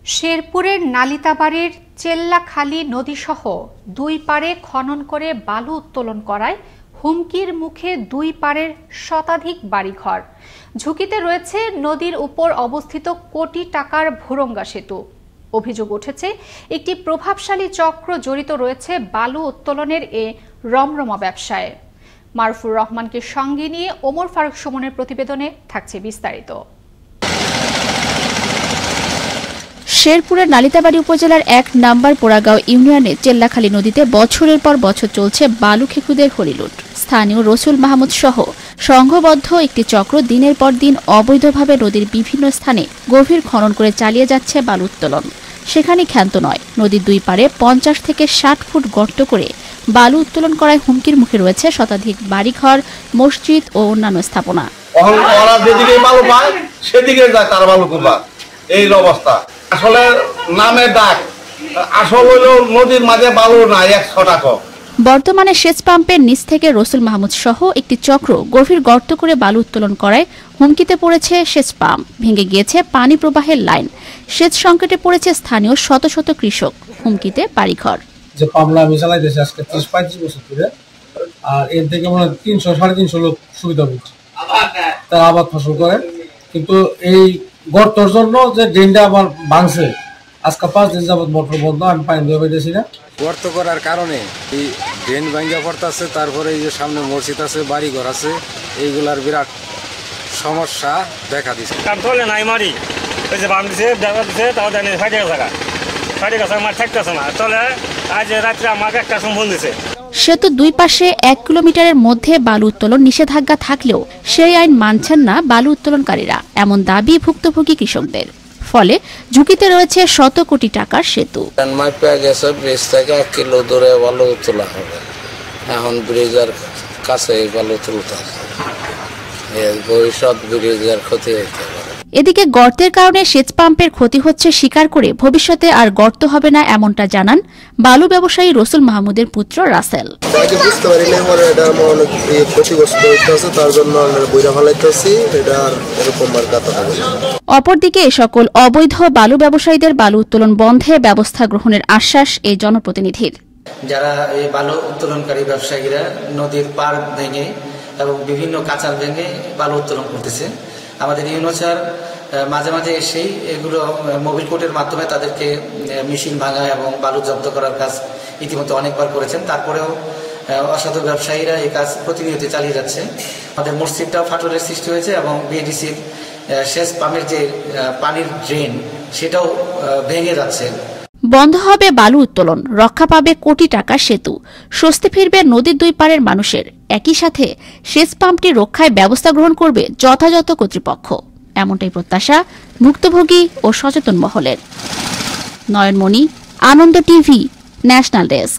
শেরপুরের নালিতাবাড়ির চেল্লাখালী নদীসহ দুই পাড়ে খনন করে বালু উত্তোলন করায় হুমকির মুখে দুই পাড়ের শতাধিক বাড়িঘর। ঝুঁকিতে রয়েছে নদীর উপর অবস্থিত কোটি টাকার ভুরঙ্গা সেতু। অভিযোগ উঠেছে একটি প্রভাবশালী চক্র জড়িত রয়েছে বালু উত্তোলনের এ রমরমা ব্যবসায়। মারুফুর রহমানকে সঙ্গে নিয়ে ওমর ফারুক সুমনের প্রতিবেদনে থাকছে বিস্তারিত। শেরপুরের নালিতাবাড়ি উপজেলার ১ নম্বর পোড়াগাঁও ইউনিয়নের চেল্লাখালী নদীতে বছরের পর বছর চলছে বালু খেকুদের হরিলুট। স্থানীয় রসুল মাহমুদ সহ সংঘবদ্ধ একটি চক্র দিনের পর দিন অবৈধভাবে নদীর বিভিন্ন স্থানে গভীর খনন করে চালিয়ে যাচ্ছে বালু উত্তোলন। সেখানে ক্ষান্ত নয়, নদীর দুই পাড়ে ৫০ থেকে ৬০ ফুট গর্ত করে বালু উত্তোলন করায় হুমকির মুখে রয়েছে শতাধিক বাড়িঘর, মসজিদ ও অন্যান্য স্থাপনা। এই অবস্থা আসলে নামে ডাক, আসল হইল নদীর মাঝে বালু নাই ১০০ টাকা। বর্তমানে সেচ পাম্পের নিচ থেকে রসুল মাহমুদ সহ একটি চক্র গভীর গর্ত করে বালু উত্তোলন করায় হুমকিতে পড়েছে সেচ পাম্প, ভেঙে গিয়েছে পানি প্রবাহের লাইন, সেচ সংকটে পড়েছে স্থানীয় শত শত কৃষক, হুমকিতে বাড়িঘর। যে পামলা আমি চালাইতেছি আজকে ৩০-৩৫ বছর ধরে, আর এর থেকে মনে ৩০০-৩৫০ লোক সুবিধা পাচ্ছে, তারা আবাদ ফসল করে। কিন্তু এই গর্তর জন্য যে ড্রেনটা আবার ভাঙছে, আজকে ৫ দিন যাবত মোটর বন্ধ, আমি পানি দিয়ে পাইতেছি না। গর্ত করার কারণে এই ড্রেন ভাঙ্গা পড়তেছে, তারপরে এই যে সামনে মসজিদ আছে, বাড়িঘর আছে, এইগুলার বিরাট সমস্যা দেখা দিচ্ছে। নাই মারি ওই যে বাম দিছে দেখা দিচ্ছে, তাও জানি ফাইটে গেছে আমার থাকতেছে না, চলে আজ রাত্রে আমাকে একটা সম্বন্ধ দিছে। সেতু দুই পাশে ১ কিলোমিটারের মধ্যে বালু উত্তোলন নিষেধাজ্ঞা থাকলেও সেই আইন মানছেন না বালু উত্তোলনকারীরা, এমন দাবি ভুক্তভোগী কৃষকদের। ফলে ঝুঁকিতে রয়েছে শত কোটি টাকার সেতু। ব্রিজ থেকে ১ কিলো দূরে বালু তোলা হবে, এখন ব্রিজের কাছে বালু তুলতে হবে, ভবিষ্যৎ ব্রিজের ক্ষতি হতে পারে। এদিকে গর্তের কারণে সেচ পাম্পের ক্ষতি হচ্ছে স্বীকার করে ভবিষ্যতে আর গর্ত হবে না এমনটা জানান বালু ব্যবসায়ী রসুল মাহমুদের পুত্র রাসেল। অপরদিকে এ সকল অবৈধ বালু ব্যবসায়ীদের বালু উত্তোলন বন্ধে ব্যবস্থা গ্রহণের আশ্বাস এই জনপ্রতিনিধির। যারা এই বালু উত্তোলনকারী ব্যবসায়ীরা নদীর পাড় ভেঙে এবং বিভিন্ন কাঁচাল ভেঙে বালু উত্তোলন করতেছে, আমাদের ইউনো স্যার মাঝে মাঝে এসেই এগুলো মোবিল কোর্টের মাধ্যমে তাদেরকে মেশিন ভাঙা এবং বালু জব্দ করার কাজ ইতিমধ্যে অনেকবার করেছেন। তারপরেও অসাধু ব্যবসায়ীরা এই কাজ প্রতিনিয়ত চালিয়ে যাচ্ছে। আমাদের মসজিদটাও ফাটলের সৃষ্টি হয়েছে এবং বিএডিসির সেচ পাম্পের যে পানির ড্রেন সেটাও ভেঙে যাচ্ছে। বন্ধ হবে বালু উত্তোলন, রক্ষা পাবে কোটি টাকার সেতু, স্বস্তি ফিরবে নদীর দুই পাড়ের মানুষের। একই সাথে সেচ পাম্পটি রক্ষায় ব্যবস্থা গ্রহণ করবে যথাযথ কর্তৃপক্ষ, এমনটাই প্রত্যাশা ভুক্তভোগী ও সচেতন মহলের। নয়নমণি, আনন্দ টিভি, ন্যাশনাল ডেস্ক।